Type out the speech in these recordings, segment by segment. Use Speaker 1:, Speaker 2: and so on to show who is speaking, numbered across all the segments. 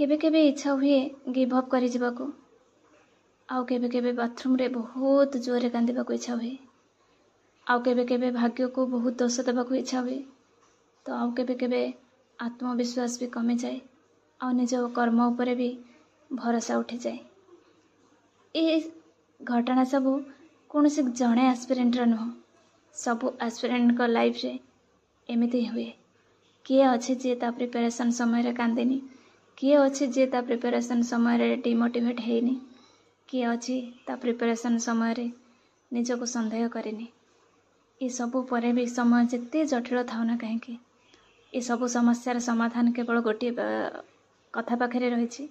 Speaker 1: केबे केबे इच्छा हुए गिव अप करि जिबाको आउ केबे केबे बाथरूम रे बहुत जोरे कांदिबाको इच्छा हुए आउ केबे केबे भाग्य को बहुत दोष देबाको इच्छा हुए तो आउ केबे केबे आत्मविश्वास भी कमी जाए आउ निज कर्म उपरे भी भरोसा उठी जाए। ये घटना सबू कौन से जड़े एस्पिरेंट नुह सबू एस्पिरेंट लाइफ रे एमती हुए। किए अच्छे जी ता प्रिपरेशन समय रे कांदेनी, किए अच्छे जी ता प्रिपरेशन समय रे डिमोटिवेट हेनी, किए अच्छी ता प्रिपरेशन समय रे निजको संदेह करेनी। ये सबू परे भी समय जिते जटिल थाउ ना कहीं ये सबू समस्यार समाधान केवल गोटे कथा पाखे रही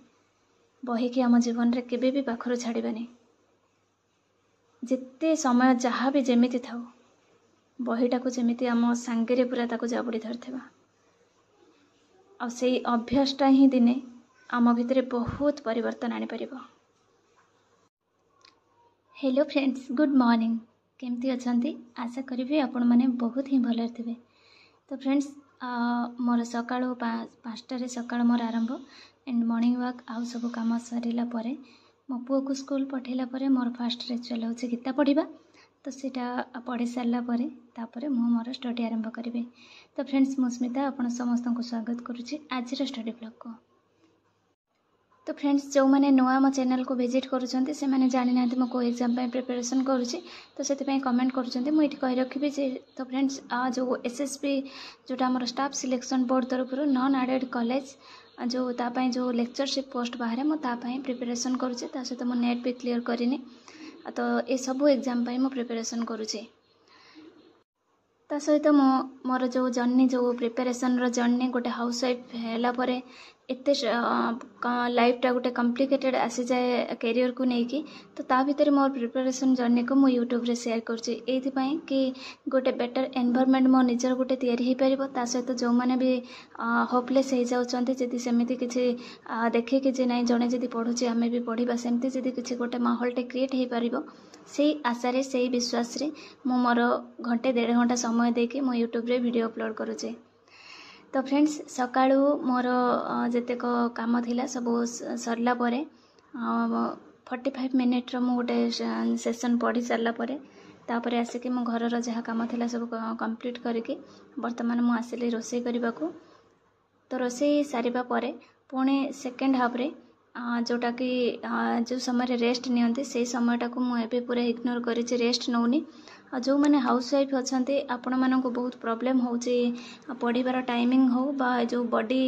Speaker 1: बही कि आम जीवन रे केबे भी पाखरु छाड़बानी। जिते समय जहाँ भी जेमिति थाउ बहीटा को जेमिति आम सांगे पूरा ताको जाबुड़ी धरथिबा आ से अभ्यासटा ही दिने आम भितर बहुत परिवर्तन आनी परिबो। Hello friends, good morning. केमती अछंती? आशा करी आपण माने बहुत ही भले थिबे। तो फ्रेंड्स मोर सकाळो 5टारे सकाळ मोर आरंभ एंड मॉर्निंग वॉक आउ सब काम सरिला परे मो पुओ को स्कूल पठेला परे मोर फास्ट रिचुअल होचे गीता पढ़िबा। तो सीटा पढ़ी सारा परे तापरे मु मोर स्टडी आरंभ करिवे। तो फ्रेंड्स मु स्मिता आपण समस्त को स्वागत करुछि आज स्टडी ब्लॉग को। तो फ्रेंड्स जो मैंने नुआ मो चैनल को विजिट करुँच से मैंने जानी ना मो को एग्जाम प्रिपरेशन करुँची तो से कमेंट करुँचे कही रखी जे। तो फ्रेंड्स जो एसएसबी जोटा आम स्टाफ सिलेक्शन बोर्ड तरफ नॉन एडेड कॉलेज जो तापाई जो लेक्चरशिप पोस्ट बाहर मुझे प्रिपरेशन करुँचे सहित मो नेट भी क्लीयर करनी तो ये सब एग्जाम मो प्रिपरेशन करुँचे। ता सहित मोर जो जर्नी जो प्रिपरेशन जर्नी गोटे हाउस वाइफ है एते लाइफटा गोटे कम्प्लिकेटेड आसी जाए कैरियर को लेकिन तो ता भीतर मोर प्रिपरेशन जर्नी को मुझे यूट्यूब रे शेयर करुँचे एपाई कि गोटे बेटर एनवायरनमेंट मो निजर गोटे तैयारी हो पारिबो। ता सहित जो मैंने भी होपलेस हो जाउछंती जदि सेमिति किछि देखे कि जे नहीं जणे जदि पढुछि आमे भी पढ़िबा सेमिति जदि किछि गोटे माहौलटे क्रिएट हो पारिबो से आशा रे से विश्वास रे मु मोर घंटे 1.5 घंटा समय देके मो यूट्यूब रे वीडियो अपलोड करुचे। तो फ्रेंड्स सकाळू मोर जेतेक काम थिला सब सरला परे 45 मिनिट रो मु गोटे सेशन पढ़ी सारला परे तापरे आसिक मो घरर जहाँ काम थिला सब कंप्लीट करके वर्तमान मु आसिली रोषेई करबा को। तो रोषेई सारिबा परे पुणे सेकेंड हाफ रे जोटा कि जो समय रेस्ट नियंती से समयटा को मुझे पूरा इग्नोर करी रेस्ट नौनी। जो मैंने हाउस वाइफ अच्छा आपण मानक बहुत प्रॉब्लम होची पढ़ार टाइमिंग हो बा जो बॉडी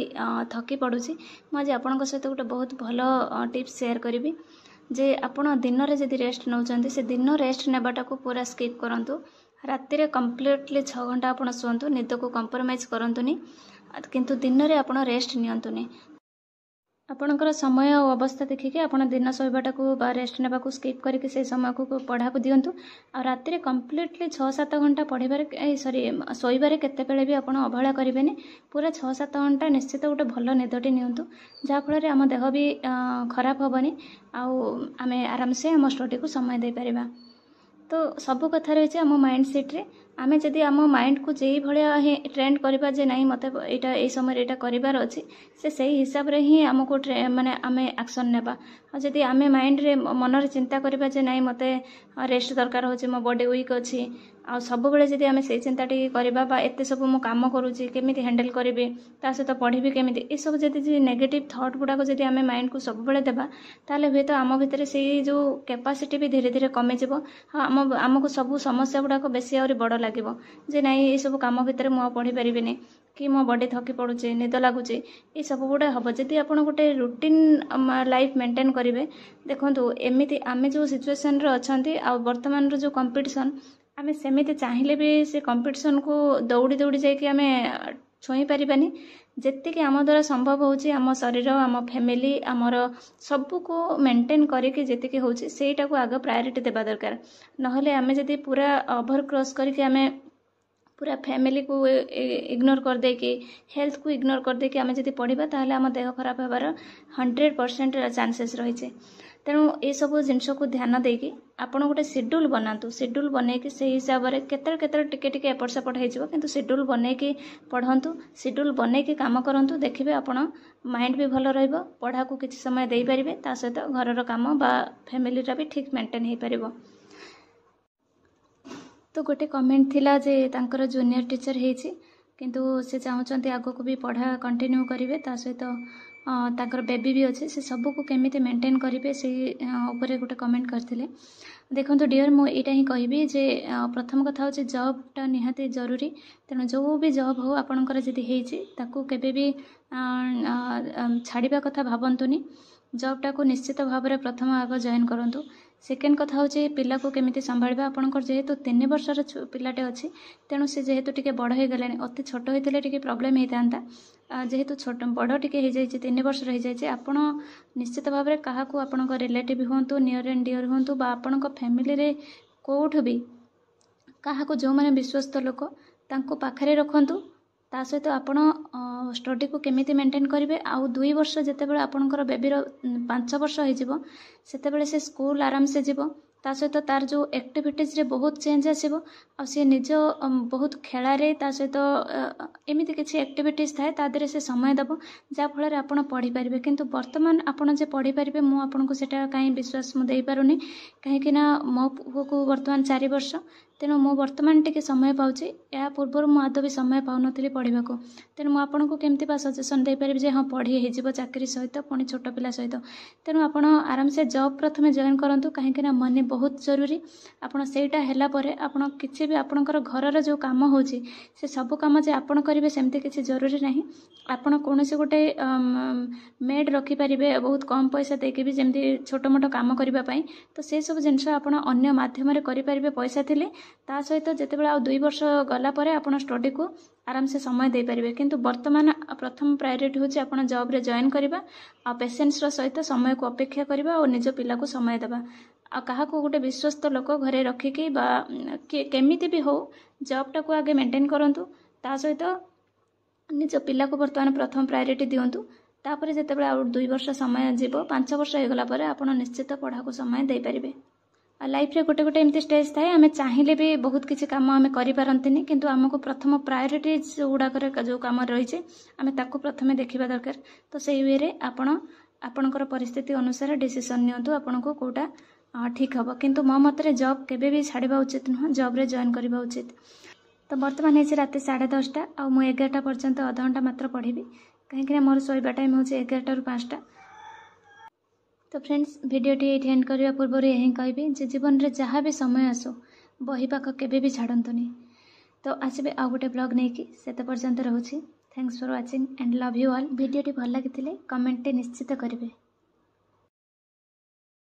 Speaker 1: थकी पड़ुची मुझे आपण सहित गोटे बहुत भल टिप्स शेयर करी जे आपण दिन में जदि रेस्ट नौचंती से दिन रेस्ट नेबाटा को पूरा स्किप करंतु। राति रे कंप्लीटली 6 घंटा आपण शुंतु निद को कंप्रोमाइज करंतुनी किंतु दिन में आपण रेस्ट नियंतुनी। आपणकर समय और अवस्था देखिए आपड़ दिन शोबाटा को रेस्ट नेबा को स्किप करके से समय को पढ़ा को दिंतु आ राति कंप्लीटली 6-7 घंटा पढ़ारे सॉरी शोबारे केतेबेले भी आपड़ अवहेला करेंगे पूरा 6-7 घंटा निश्चित गोटे भल निदटी नियंतु जहाँफल आम देह भी खराब हेनी आम आराम से आम स्टडी को समय दे पारिबा। तो सब कथा रही आम माइंड सेट रे आमे जदि आम माइंड को जे भाया ट्रेंड करवा जे नहीं मत ये समय यहाँ करार अच्छी से हिसाब रे ही आमको माने आमे एक्शन नेबा। जदि आमे माइंड रे मनरे चिंता करवा जे नहीं मत रेस्ट दरकार हो मो बॉडी वीक अच्छी आ सब बेले जदि आमे से चिंताटी करवा बा एते सब मो काम करूची केमिति हैंडल करेंगे ता सहित पढ़ी केमिति ये सब जदि नेगेटिव थॉट गुड़ाक जदि आमे माइंड को सब बेले देबा ताले हुए तो आम भितर से जो कैपेसिटी भी धीरे धीरे कमी जिवो आमको सब समस्या गुड़ाक बेसी आहुरी बड़ लगे जे नहीं ये सब काम भितर मु पढ़ी पारिबिनी कि मो बॉडी थकी पड़ुचे निद लगुचे ये सब गुड़ा हम जदि आप गोटे रूटीन लाइफ मेंटेन करेंगे। देखो एमती आम जो सिचुएसन अच्छा आ वर्तमान जो कंपटीशन आम सेमती चाहिए भी से कंपटीशन को दौड़ी दौड़ी जाकि आम छुई पारिबानी जेतिक आम द्वारा संभव होची आम शरीर आम फैमिली आमर सबू को मेंटेन करके जेतिक होची सेटा को आग प्रायोरिटी देबा दरकार। नहले आम जदि पूरा ओवर क्रॉस करके आम पूरा फैमिली को इग्नोर कर देकी हेल्थ को इग्नोर कर देकी आम जदि पढ़ा ताहले आम देह खराब होबार 100% चांसेस रही। तेणु ये सब जिनस को ध्यान देकी आपण गोटे शेड्यूल बनातु शेड्यूल बनैकी से हिसाब से केते टिके टिके एपट सेपट हो किंतु शेड्यूल बनैकी पढ़ंतु शेड्यूल बनैकी काम करंतु देखिबे आपण माइंड भी भल रहइबो पढ़ा को किछि समय देई परिबे ता सहित घरर काम बा फैमिली रा भी ठीक मेंटेन हे परिबो। तो गोटे कमेंट थिला जे तांकर जूनियर टीचर हेछि किंतु से चाहूचंती आगो को भी पढ़ा कंटिन्यू करिवे ता सहित तांकर बेबी भी अच्छे से सब को केमिति मेंटेन करिवे से ऊपर गोटे कमेंट करथिले। देखंतु डियर मु एटा ही कहबी जे प्रथम कथा होचे जॉबटा निहाती जरूरी तेणु जो भी जॉब हो आपणकर जदि हेछि ताकू केबे भी छाड़िबा कथा भाबंतुनी जॉबटा को निश्चित भाव में प्रथम आग जॉइन करंतु। सेकेंड कथा होचे पिला को केमिति संभाळबा आपणकर जेहेतु 3 वर्षर पिलाटे अछि तेणु से जेहेतु टिके बड़ हो गलानी अति छोट होइतिले टिके प्रॉब्लम हेतांता जेहेतु छोट बड़ टिके हे जाय 3 वर्ष रहि जाय आपण निश्चित भाव में काहा को आपणकर रिलेटिव होंतु नियर एंड डियर होंतु बा आपणकर फैमिली रे कोठ भी काहा को जो माने विश्वस्त लोक तांको पाखरे रखंतु ता सहित आपण स्टडी को केमिति मेंटेन करेंगे आउ 2 वर्ष जितेबाला आपणकर बेबीर 5 वर्ष हो सेतेबेले से स्कूल आराम से जीव ता सहित तार जो एक्टिविटीज रे बहुत चेंज आसीबो आ से निज बहुत खेलारे ता सहित एमिति किछि एक्टिविटीज थाए ता देरे से समय दबो जा फल रे आपण पढ़ी परिबे किंतु वर्तमान आपण जे पढ़ी परिबे मु आपण को सेटा काई विश्वास मु देई पारुनी काहे कि ना मो पुओ को वर्तमान 4 वर्ष तेणु मु वर्तमान टिके समय पाउछि या पूर्व मु आदो भी समय पाउनथिली पढ़िबा को तेणु मु आपण को केमति बा सजेशन देई परिबे जे हां पढ़ी हे जीवो चाकरी सहित पुणी छोट पिला सहित तेणु आपण आराम से जॉब प्रथमे जॉइन करंतु काहे कि ना मनी बहुत जरूरी आपण सेटा हैला परे आपण किछि भी आपणकर घरर जो काम होछि से सब काम जे आपण करिवे सेमति किछि जरूरी नाही आपण कोनोसी गोटे मेड रखी परिबे बहुत कम पैसा देके भी जेमति छोट मोट काम करिबा पई तो से सब जिंस आपण अन्य माध्यम रे करि परिबे पैसा थिले ता सहित जेतेबेला आ 2 वर्ष गला परे आपण स्टडी को आराम से समय दे परिबे किंतु वर्तमान प्रथम प्रायोरिटी होछि आपण जॉब रे जॉइन करिबा आ पेशेंस रो सहित समय को अपेक्षा करिबा और निज पिला को समय देबा आ कहा को गोटे विश्वस्त लोक घरे रखिकी बा केमिति भी हो जॉबटा को आगे मेंटेन करंतु ता सहित निज पिला को वर्तमान प्रथम प्रायोरिटी दियंतु तापर जेतेबेला आ 2 वर्ष समय जीवो 5 वर्ष हो गला परे आपण निश्चित पढ़ा को समय दे परिबे। लाइफ रे गोटे गोटे एमती स्टेज थाए आम चाहिए भी बहुत किसी काम आम करें किंतु आमको प्रथम प्रायोरिटीज गुड़ाक जो कम रही आम ताकू प्रथम देखा दरकार तो से वे आपणकर परिस्थिति अनुसार डिसीजन नियंतु आपन को कोटा ठीक हम किंतु मो मत जॉब केबे भी छाड़ा उचित नुह जॉब रे जॉइन करवा उचित। तो बर्तमान है रात 10:30 आ 11टा पर्यंत अध घंटा मात्र पढ़ी कहीं मोर शोवा टाइम हूँ 11टा ରୁ 5टा। तो फ्रेंड्स वीडियोटी ये एंड करने पूर्व यही कहबी जे जीवन रे जहाँ भी समय आसो बही पाख केबे भी छाड़तुनि। तो आसबे आ गोटे ब्लॉग नहीं कि सेते पर्यंत रहूछि। Thanks for watching and love you all. वीडियोटी भल लगी कमेंट निश्चित करेंगे।